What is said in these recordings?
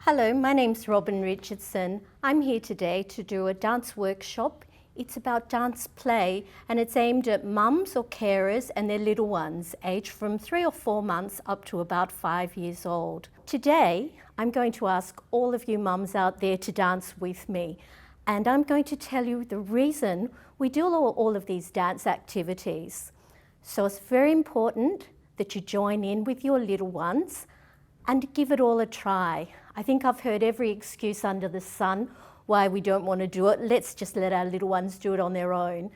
Hello, my name's Robyn Richardson. I'm here today to do a dance workshop. It's about dance play and it's aimed at mums or carers and their little ones, aged from 3 or 4 months up to about 5 years old. Today, I'm going to ask all of you mums out there to dance with me, and I'm going to tell you the reason we do all of these dance activities. So it's very important that you join in with your little ones and give it all a try. I think I've heard every excuse under the sun why we don't want to do it. Let's just let our little ones do it on their own.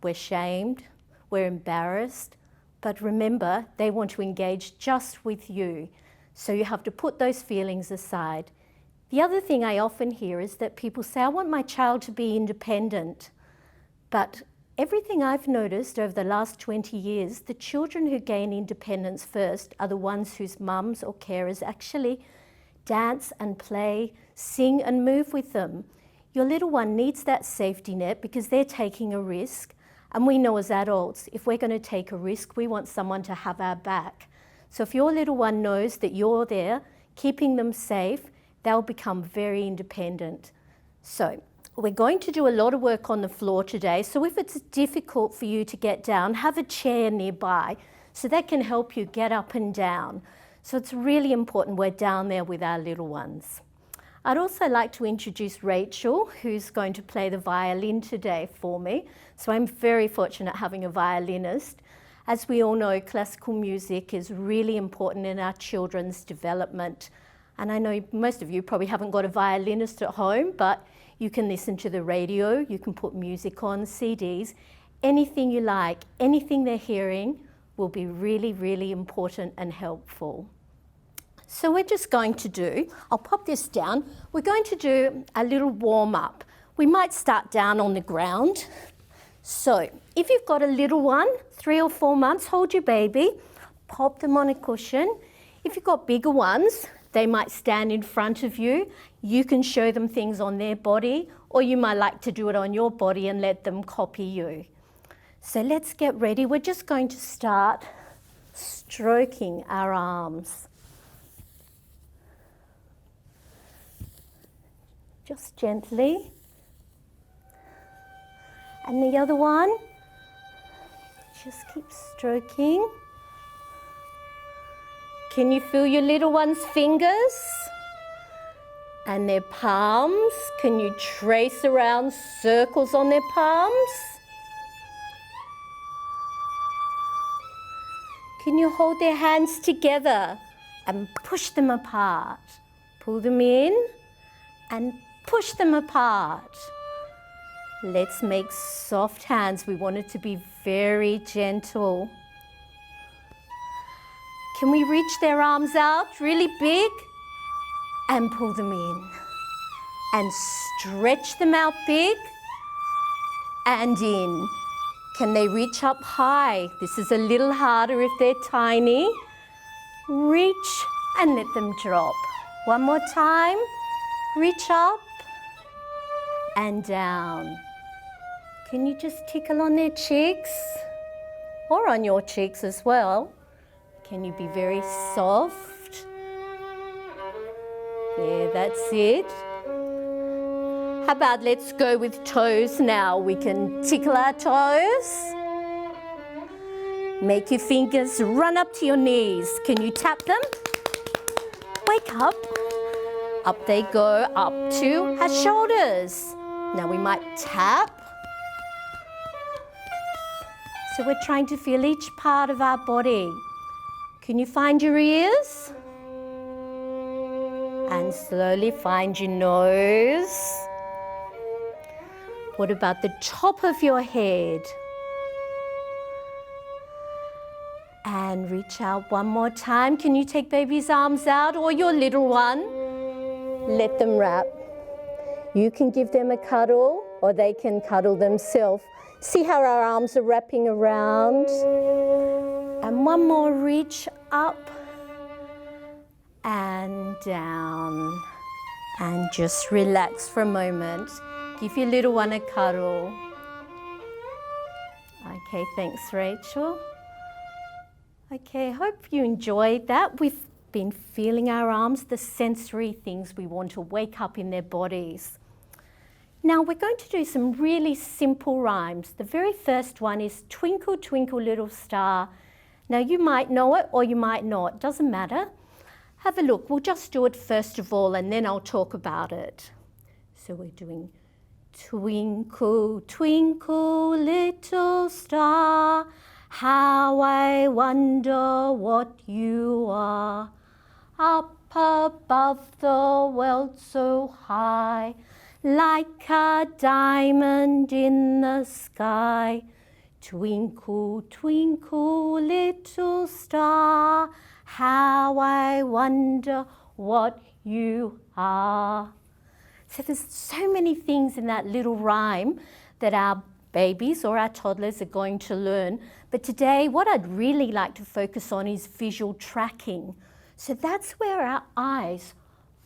We're shamed, we're embarrassed, but remember, they want to engage just with you. So you have to put those feelings aside. The other thing I often hear is that people say, I want my child to be independent. But everything I've noticed over the last 20 years, the children who gain independence first are the ones whose mums or carers actually dance and play, sing and move with them. Your little one needs that safety net because they're taking a risk. And we know as adults, if we're going to take a risk, we want someone to have our back. So if your little one knows that you're there, keeping them safe, they'll become very independent. So we're going to do a lot of work on the floor today. So if it's difficult for you to get down, have a chair nearby so that can help you get up and down. So it's really important we're down there with our little ones. I'd also like to introduce Rachel, who's going to play the violin today for me. So I'm very fortunate having a violinist. As we all know, classical music is really important in our children's development. And I know most of you probably haven't got a violinist at home, but you can listen to the radio, you can put music on, CDs, anything you like, anything they're hearing will be really, really important and helpful. So we're just going to do, I'll pop this down, we're going to do a little warm up. We might start down on the ground. So if you've got a little one, 3 or 4 months, hold your baby, pop them on a cushion. If you've got bigger ones, they might stand in front of you. You can show them things on their body, or you might like to do it on your body and let them copy you. So let's get ready. We're just going to start stroking our arms. Just gently. And the other one, just keep stroking. Can you feel your little one's fingers and their palms? Can you trace around circles on their palms? Can you hold their hands together and push them apart? Pull them in and push them apart. Let's make soft hands. We want it to be very gentle. Can we reach their arms out really big and pull them in? And stretch them out big and in. Can they reach up high? This is a little harder if they're tiny. Reach and let them drop. One more time. Reach up and down. Can you just tickle on their cheeks or on your cheeks as well? Can you be very soft? Yeah, that's it. How about let's go with toes now? We can tickle our toes. Make your fingers run up to your knees. Can you tap them? Wake up. Up they go, up to our shoulders. Now we might tap. So we're trying to feel each part of our body. Can you find your ears? And slowly find your nose. What about the top of your head? And reach out one more time. Can you take baby's arms out or your little one? Let them wrap. You can give them a cuddle or they can cuddle themselves. See how our arms are wrapping around? And one more reach up and down. And just relax for a moment. Give your little one a cuddle. Okay, thanks, Rachel. Okay, hope you enjoyed that. We've been feeling our arms, the sensory things we want to wake up in their bodies. Now we're going to do some really simple rhymes. The very first one is Twinkle, Twinkle, Little Star. Now you might know it or you might not, doesn't matter. Have a look, we'll just do it first of all and then I'll talk about it. So we're doing Twinkle, twinkle, little star, how I wonder what you are. Up above the world so high, like a diamond in the sky. Twinkle, twinkle, little star, how I wonder what you are. So there's so many things in that little rhyme that our babies or our toddlers are going to learn. But today, what I'd really like to focus on is visual tracking. So that's where our eyes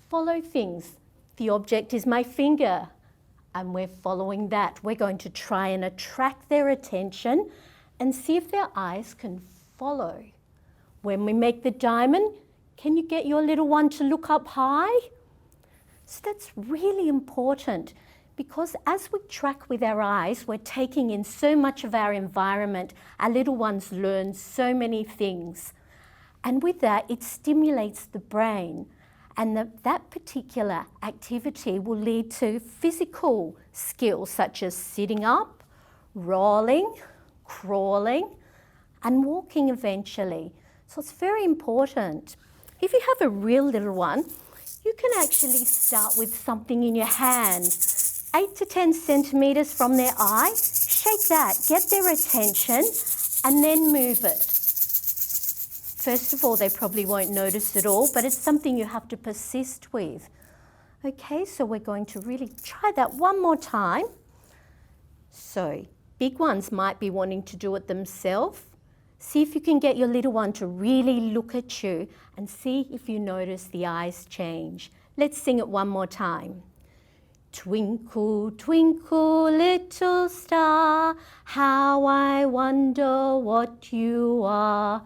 follow things. The object is my finger, and we're following that. We're going to try and attract their attention and see if their eyes can follow. When we make the diamond, can you get your little one to look up high? So that's really important because as we track with our eyes, we're taking in so much of our environment. Our little ones learn so many things. And with that, it stimulates the brain. And that particular activity will lead to physical skills such as sitting up, rolling, crawling, and walking eventually. So it's very important. If you have a real little one, you can actually start with something in your hand, 8 to 10 centimetres from their eye. Shake that, get their attention, and then move it. First of all, they probably won't notice at all, but it's something you have to persist with. Okay, so we're going to really try that one more time. So, big ones might be wanting to do it themselves. See if you can get your little one to really look at you and see if you notice the eyes change. Let's sing it one more time. Twinkle, twinkle, little star, how I wonder what you are.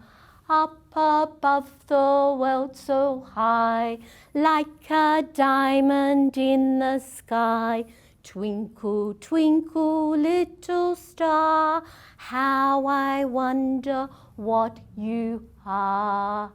Up above the world so high, like a diamond in the sky. Twinkle, twinkle, little star, how I wonder what you are.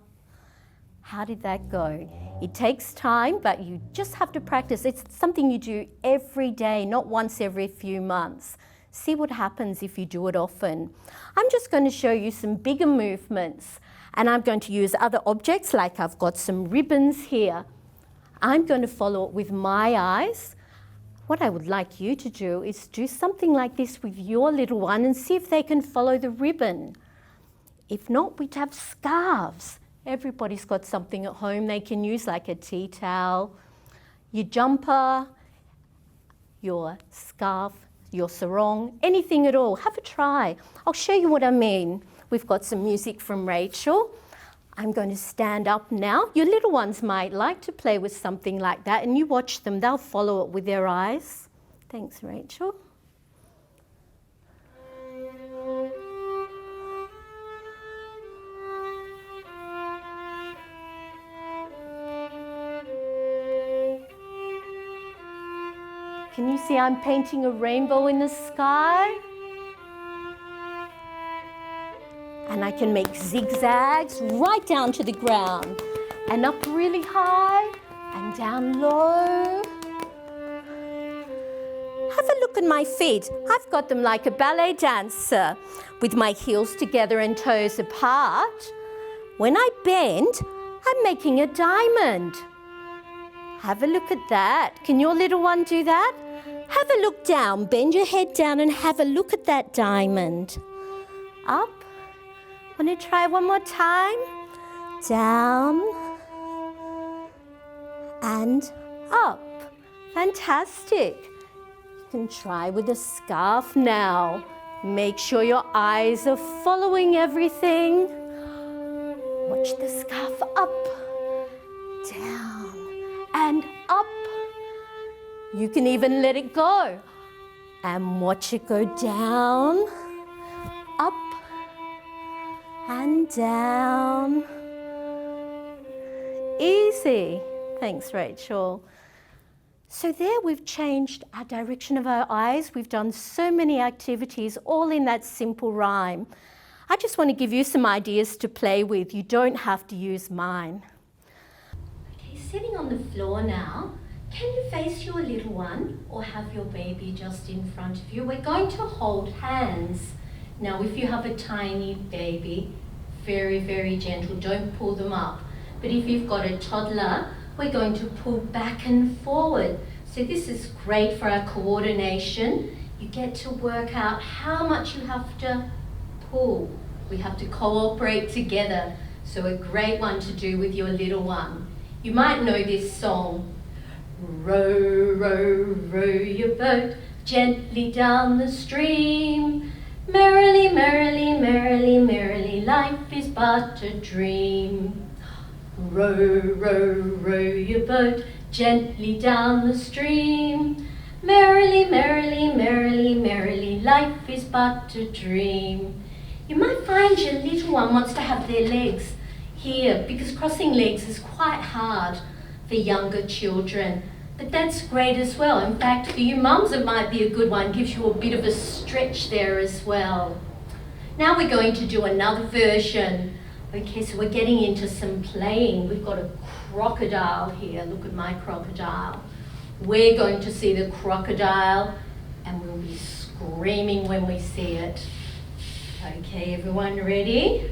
How did that go? It takes time, but you just have to practice. It's something you do every day, not once every few months. See what happens if you do it often. I'm just going to show you some bigger movements, and I'm going to use other objects, like I've got some ribbons here. I'm going to follow it with my eyes. What I would like you to do is do something like this with your little one and see if they can follow the ribbon. If not, we'd have scarves. Everybody's got something at home they can use, like a tea towel, your jumper, your scarf, your sarong, anything at all. Have a try. I'll show you what I mean. We've got some music from Rachel. I'm going to stand up now. Your little ones might like to play with something like that, and you watch them. They'll follow it with their eyes. Thanks, Rachel. Can you see I'm painting a rainbow in the sky? And I can make zigzags right down to the ground, and up really high and down low. Have a look at my feet. I've got them like a ballet dancer with my heels together and toes apart. When I bend, I'm making a diamond. Have a look at that. Can your little one do that? Have a look down. Bend your head down and have a look at that diamond. Up. Want to try one more time? Down and up. Fantastic. You can try with a scarf now. Make sure your eyes are following everything. Watch the scarf up, down and up. You can even let it go and watch it go down, up and down. see. Thanks, Rachel. So there we've changed our direction of our eyes. We've done so many activities, all in that simple rhyme. I just want to give you some ideas to play with. You don't have to use mine. Okay, sitting on the floor now, can you face your little one or have your baby just in front of you? We're going to hold hands. Now, if you have a tiny baby, very, very gentle, don't pull them up. But if you've got a toddler, we're going to pull back and forward. So this is great for our coordination. You get to work out how much you have to pull. We have to cooperate together. So a great one to do with your little one. You might know this song. Row, row, row your boat gently down the stream. Merrily, merrily, merrily, merrily, life is but a dream. Row, row, row your boat gently down the stream. Merrily, merrily, merrily, merrily, life is but a dream. You might find your little one wants to have their legs here because crossing legs is quite hard for younger children. But that's great as well. In fact, for you mums, it might be a good one. Gives you a bit of a stretch there as well. Now we're going to do another version. Okay, so we're getting into some playing. We've got a crocodile here. Look at my crocodile. We're going to see the crocodile and we'll be screaming when we see it. Okay, everyone ready?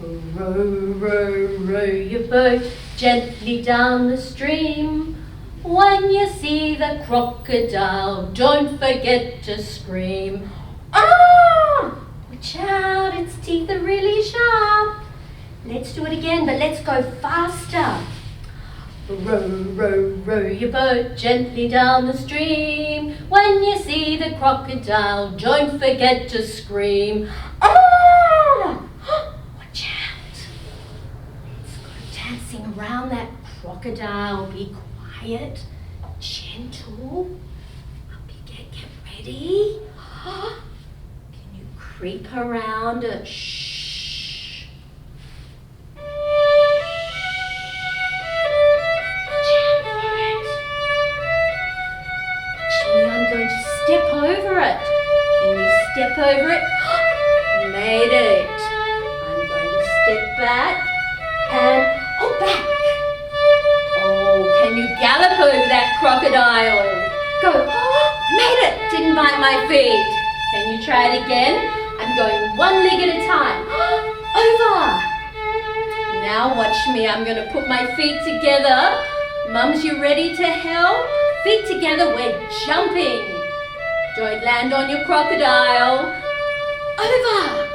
Row, row, row your boat gently down the stream. When you see the crocodile, don't forget to scream. Ah! Watch out, its teeth are really sharp. Let's do it again, but let's go faster. Row, row, row your boat gently down the stream. When you see the crocodile, don't forget to scream. Ah! Watch out. Let's go dancing around that crocodile. Be quiet, gentle. Up you get ready. Can you creep around it? Shh. I'm going to step over it. Can you step over it? Made it. I'm going to step back and, oh, back. Oh, can you gallop over that crocodile? Go, made it. Didn't bite my feet. Can you try it again? I'm going one leg at a time. Over. Now watch me. I'm going to put my feet together. Mums, you ready to help? Feet together, we're jumping. Don't land on your crocodile. Over.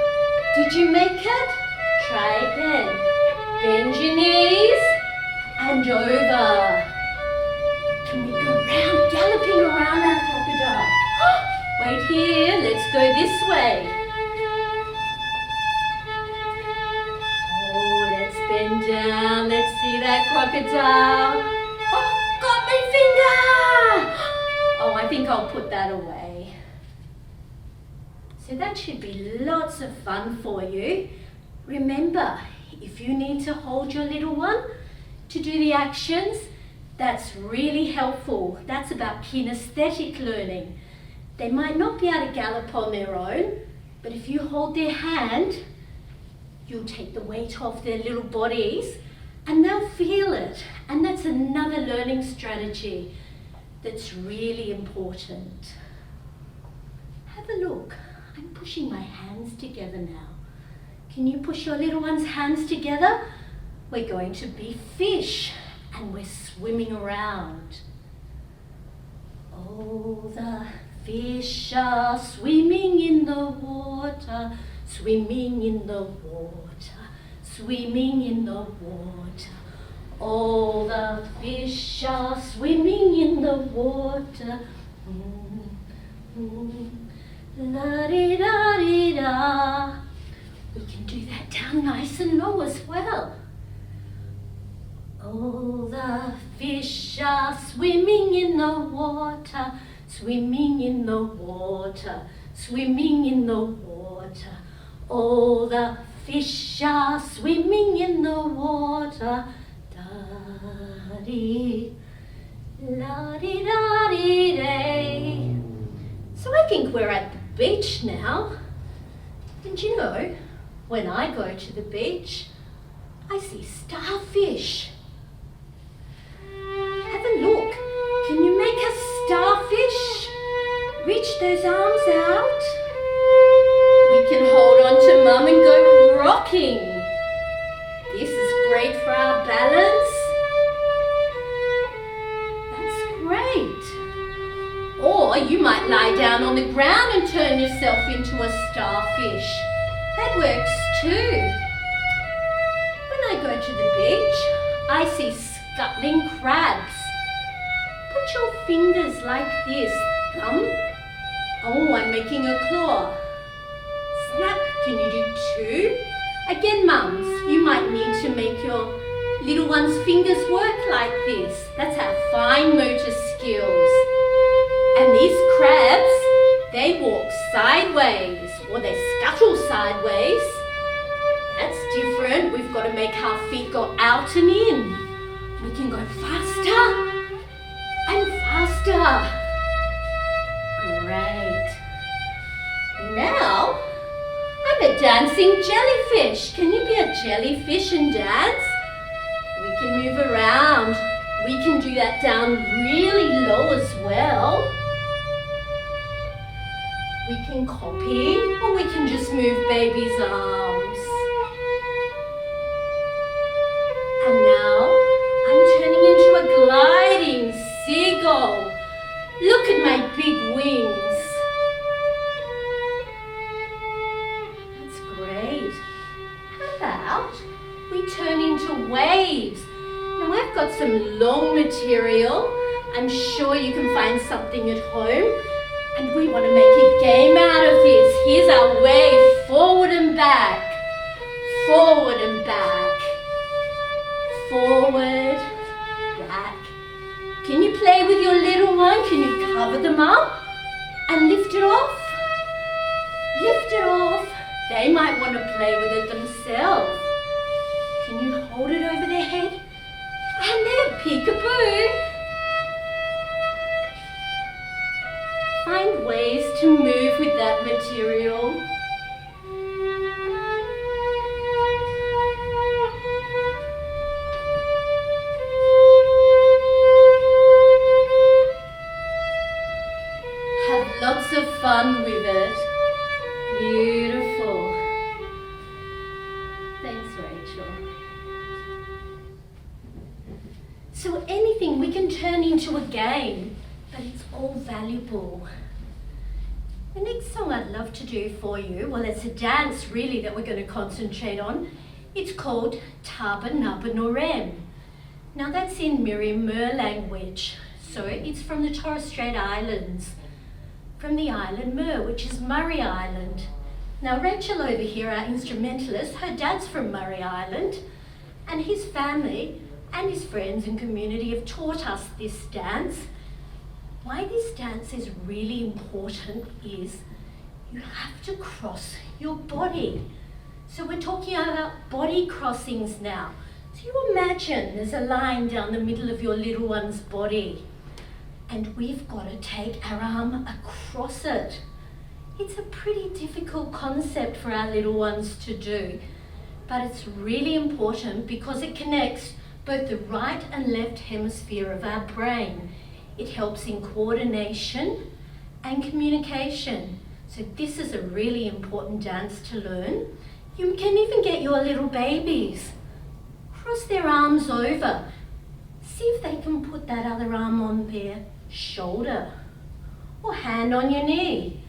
Did you make it? Try again. Bend your knees and over. Can we go round, galloping around that crocodile? Wait here, let's go this way. Oh, let's bend down. Let's see that crocodile. Oh, got my finger! Oh, I think I'll put that away. So that should be lots of fun for you. Remember, if you need to hold your little one to do the actions, that's really helpful. That's about kinesthetic learning. They might not be able to gallop on their own, but if you hold their hand, you'll take the weight off their little bodies and they'll feel it. And that's another learning strategy that's really important. Have a look. I'm pushing my hands together now. Can you push your little one's hands together? We're going to be fish and we're swimming around. Oh, the fish are swimming in the water, swimming in the water, swimming in the water. All the fish are swimming in the water. La-di-da-di-da. We can do that down nice and low as well. All the fish are swimming in the water, swimming in the water, swimming in the water. All the fish are swimming in the water. La-dee, la-dee-da-dee-day. So I think we're at the beach now. And you know, when I go to the beach, I see starfish. Have a look. Can you make a starfish? Reach those arms out. We can hold on to Mum and go rocking. This is great for our balance. That's great. Or you might lie down on the ground and turn yourself into a starfish. That works too. When I go to the beach, I see scuttling crabs. Put your fingers like this, thumb. Oh, I'm making a claw. Snap, can you do two? Again, mums, you might need to make your little one's fingers work like this. That's our fine motor skills. And these crabs, they walk sideways, or they scuttle sideways. That's different. We've got to make our feet go out and in. We can go faster and faster. Great. Now, I'm a dancing jellyfish. Can you be a jellyfish and dance? We can move around. We can do that down really low as well. We can copy, or we can just move baby's arms. And now, I'm turning into a gliding seagull. Look at my big wings. That's great. How about we turn into waves? Now I've got some long material. I'm sure you can find something at home. And we want to make a game out of this. Here's our wave, forward and back. Forward and back. Forward, back. Can you play with your little one? Can you cover them up and lift it off? Lift it off. They might want to play with it themselves. Can you hold it over their head? And they're peekaboo. Find ways to move with that material. Have lots of fun with it. Beautiful. Thanks, Rachel. So anything we can turn into a game, but it's all valuable. The next song I'd love to do for you, well, it's a dance really that we're going to concentrate on. It's called Taba Naba Norem. Now that's in Merriam-Mer language, so it's from the Torres Strait Islands, from the island Mer, which is Murray Island. Now Rachel over here, our instrumentalist, her dad's from Murray Island, and his family and his friends and community have taught us this dance. Why this dance is really important is you have to cross your body. So we're talking about body crossings now. So you imagine there's a line down the middle of your little one's body, and we've got to take our arm across it. It's a pretty difficult concept for our little ones to do, but it's really important because it connects both the right and left hemisphere of our brain. It helps in coordination and communication. So this is a really important dance to learn. You can even get your little babies. Cross their arms over. See if they can put that other arm on their shoulder or hand on your knee.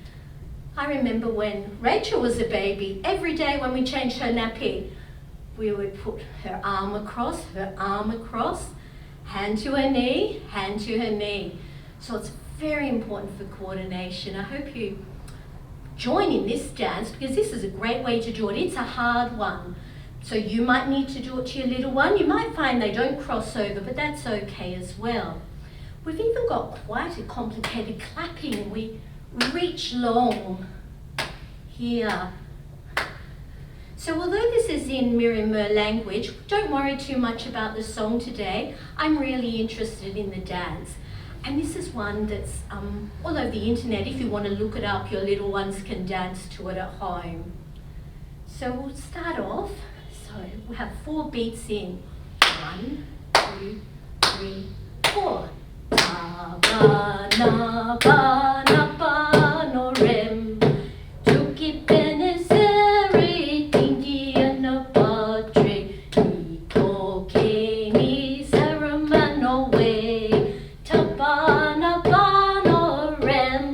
I remember when Rachel was a baby, every day when we changed her nappy, we would put her arm across, hand to her knee, hand to her knee. So it's very important for coordination. I hope you join in this dance because this is a great way to do it. It's a hard one. So you might need to do it to your little one. You might find they don't cross over, but that's okay as well. We've even got quite a complicated clapping. We reach long here. So although this is in Miramur language, don't worry too much about the song today. I'm really interested in the dance. And this is one that's all over the internet. If you want to look it up, your little ones can dance to it at home. So we'll start off. So we'll have 4 beats in. 1, 2, 3, 4. Na ba na ba na ba no rem. Tuki peniseri tingi na patre. Niko ke mi saramano we. Taba na ba no rem.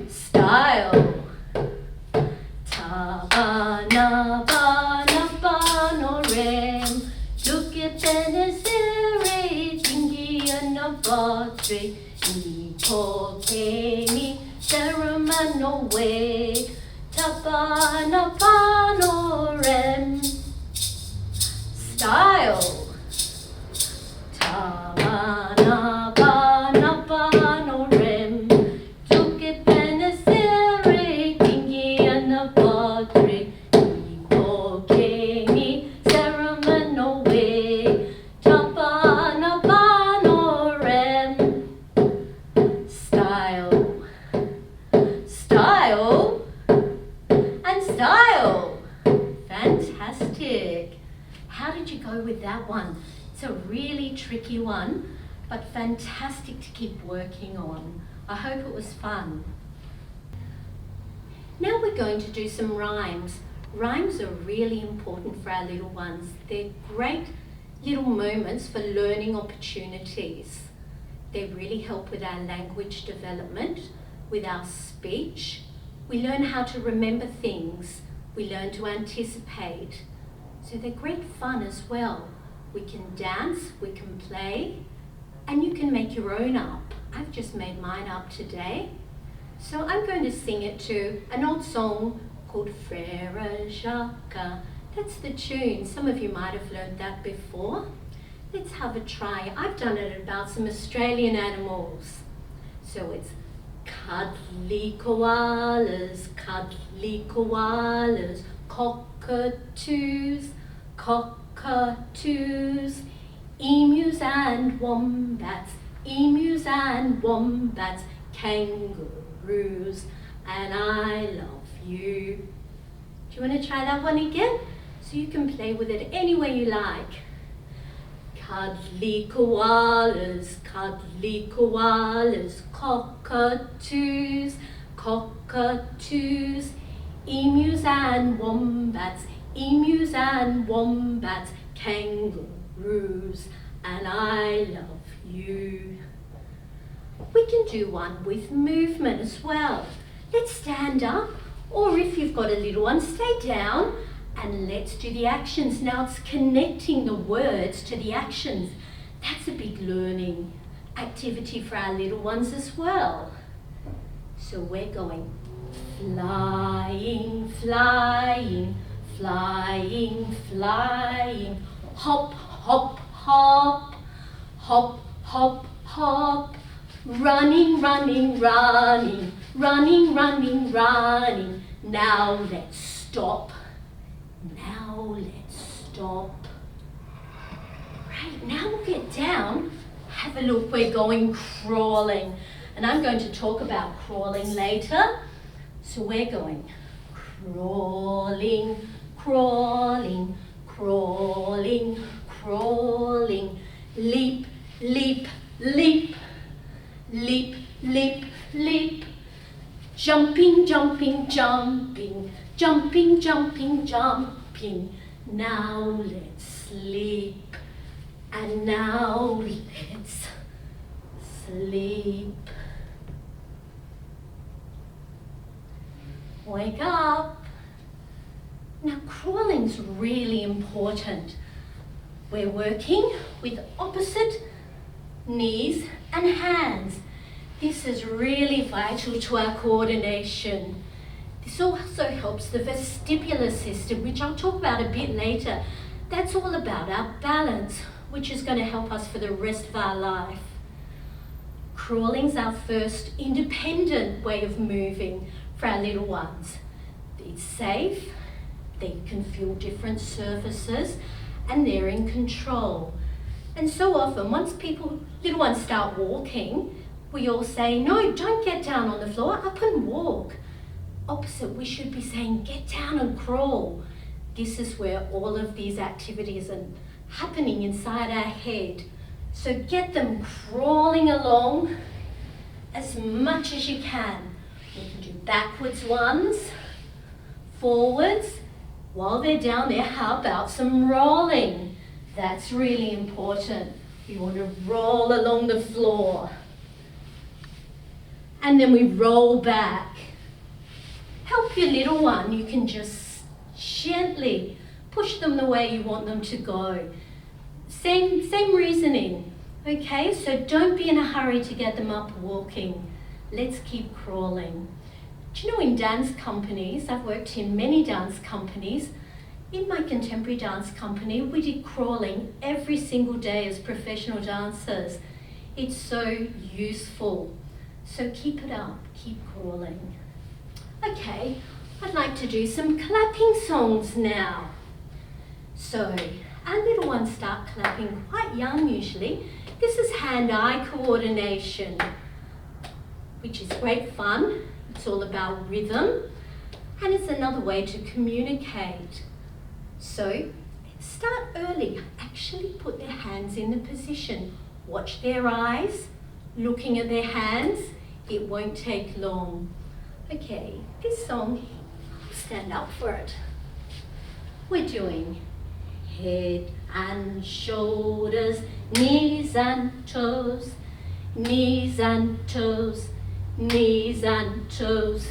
Style. Taba na ba no rem. Tuki peniseri tingi na patre. Niko ke mi saramano we. Taba na ba no rem. Style. Taba na ba no rem. Tuki peniseri tingi na patre. Niko ke mi saramano we. Taba na ba no rem. Style. Style and style. Fantastic. How did you go with that one? It's a really tricky one, but fantastic to keep working on. I hope it was fun. Now we're going to do some rhymes. Rhymes are really important for our little ones. They're great little moments for learning opportunities. They really help with our language development, with our speech. We learn how to remember things. We learn to anticipate. So they're great fun as well. We can dance, we can play, and you can make your own up. I've just made mine up today. So I'm going to sing it to an old song called Frere Jacques. That's the tune. Some of you might have learned that before. Let's have a try. I've done it about some Australian animals. So it's cuddly koalas, cockatoos, cockatoos, emus and wombats, kangaroos, and I love you. Do you want to try that one again? So you can play with it any way you like. Cuddly koalas, cockatoos, cockatoos, emus and wombats, kangaroos, and I love you. We can do one with movement as well. Let's stand up, or if you've got a little one, stay down, and let's do the actions. Now it's connecting the words to the actions. That's a big learning activity for our little ones as well. So we're going flying, flying, flying, flying, hop, hop, hop, hop, hop, hop, running, running, running, running, running, running. Now let's stop. Now let's stop. Right, now we'll get down. Have a look, we're going crawling. And I'm going to talk about crawling later. So we're going crawling, crawling, crawling, crawling, leap, leap, leap, leap, leap, leap, jumping, jumping, jumping, jumping, jumping, jumping. Now let's sleep, and now let's sleep. Wake up. Now crawling's really important. We're working with opposite knees and hands. This is really vital to our coordination. This also helps the vestibular system, which I'll talk about a bit later. That's all about our balance, which is going to help us for the rest of our life. Crawling's our first independent way of moving for our little ones. It's safe, can feel different surfaces and they're in control. And so often, once little ones start walking, we all say, no, don't get down on the floor, up and walk. Opposite, we should be saying, get down and crawl. This is where all of these activities are happening inside our head. So get them crawling along as much as you can. You can do backwards ones, forwards. While they're down there, how about some rolling? That's really important. You want to roll along the floor. And then we roll back. Help your little one. You can just gently push them the way you want them to go. Same reasoning. Okay, so don't be in a hurry to get them up walking. Let's keep crawling. Do you know, in dance companies, I've worked in many dance companies. In my contemporary dance company, we did crawling every single day as professional dancers. It's so useful. So keep it up, keep crawling. Okay, I'd like to do some clapping songs now. So, our little ones start clapping quite young usually. This is hand-eye coordination, which is great fun. It's all about rhythm, and it's another way to communicate. So, start early. Actually put their hands in the position. Watch their eyes, looking at their hands. It won't take long. Okay, this song, stand up for it. We're doing head and shoulders, knees and toes, knees and toes, knees and toes.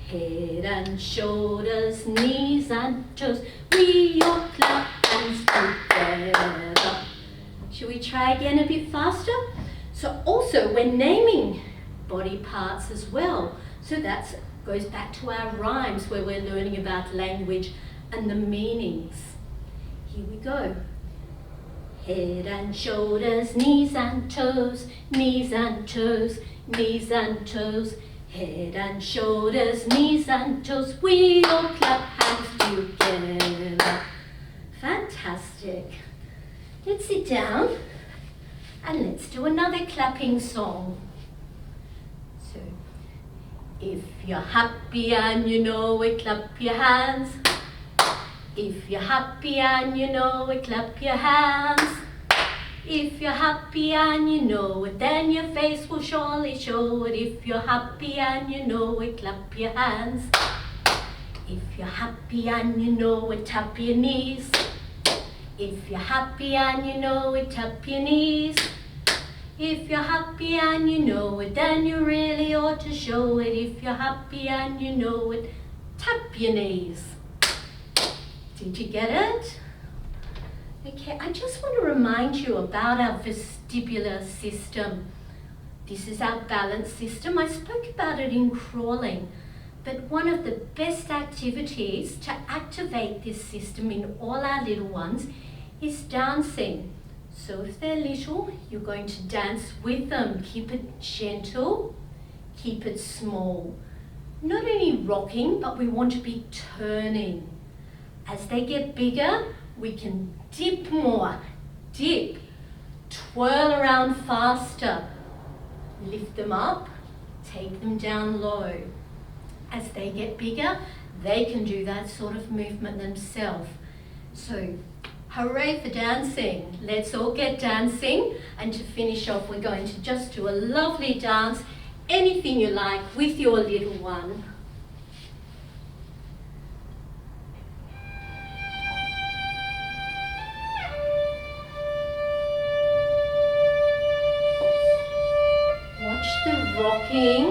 Head and shoulders, knees and toes. We all clap hands together. Should we try again a bit faster? So also we're naming body parts as well. So that goes back to our rhymes where we're learning about language and the meanings. Here we go. Head and shoulders, knees and toes, knees and toes, knees and toes. Head and shoulders, knees and toes. We all clap hands together. Fantastic. Let's sit down and let's do another clapping song. So, if you're happy and you know it, clap your hands. If you're happy and you know it, clap your hands. If you're happy and you know it, then your face will surely show it. If you're happy and you know it, clap your hands. If you're happy and you know it, tap your knees. If you're happy and you know it, tap your knees. If you're happy and you know it, then you really ought to show it. If you're happy and you know it, tap your knees. Did you get it? Okay, I just want to remind you about our vestibular system. This is our balance system. I spoke about it in crawling, but one of the best activities to activate this system in all our little ones is dancing. So if they're little, you're going to dance with them. Keep it gentle, keep it small. Not only rocking, but we want to be turning. As they get bigger, we can dip more, dip, twirl around faster, lift them up, take them down low. As they get bigger, they can do that sort of movement themselves. So, hooray for dancing. Let's all get dancing. And to finish off, we're going to just do a lovely dance, anything you like with your little one. Rocking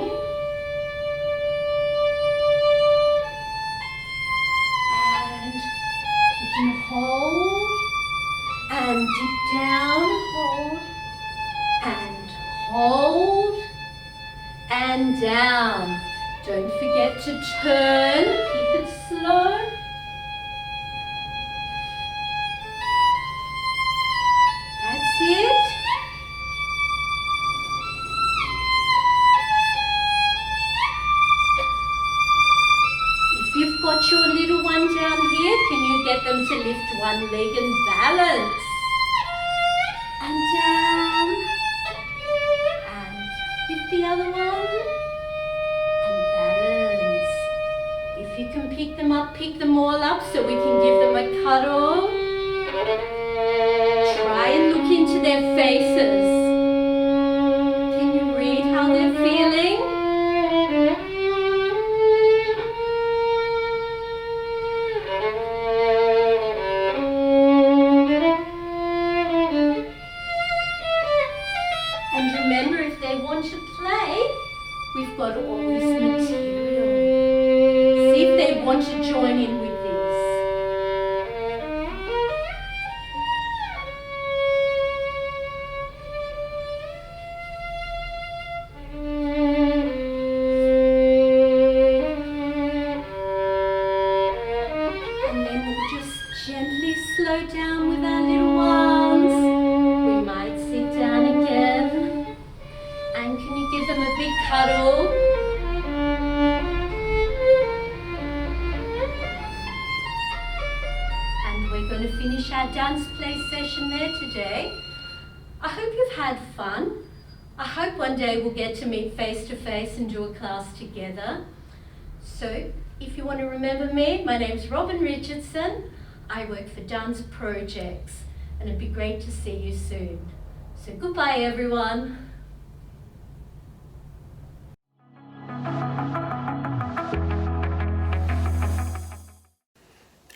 and you can hold and dip down, hold and down. Don't forget to turn, keep it slow. That's it. Got your little one down here, can get them to lift one leg and balance. And down. And lift the other one. And balance. If you can pick them up, pick them all up so we can give them a cuddle. Try and look into their faces. Can you read how they're feeling? And remember, if they want to play, we've got all this material. See if they want to join in with this. And then we'll just gently slow down with our little ones. We might sit down again. And can you give them a big cuddle? And we're going to finish our dance play session there today. I hope you've had fun. I hope one day we'll get to meet face to face and do a class together. So if you want to remember me, my name's Robyn Richardson. I work for Dance Projects and it'd be great to see you soon. So goodbye everyone.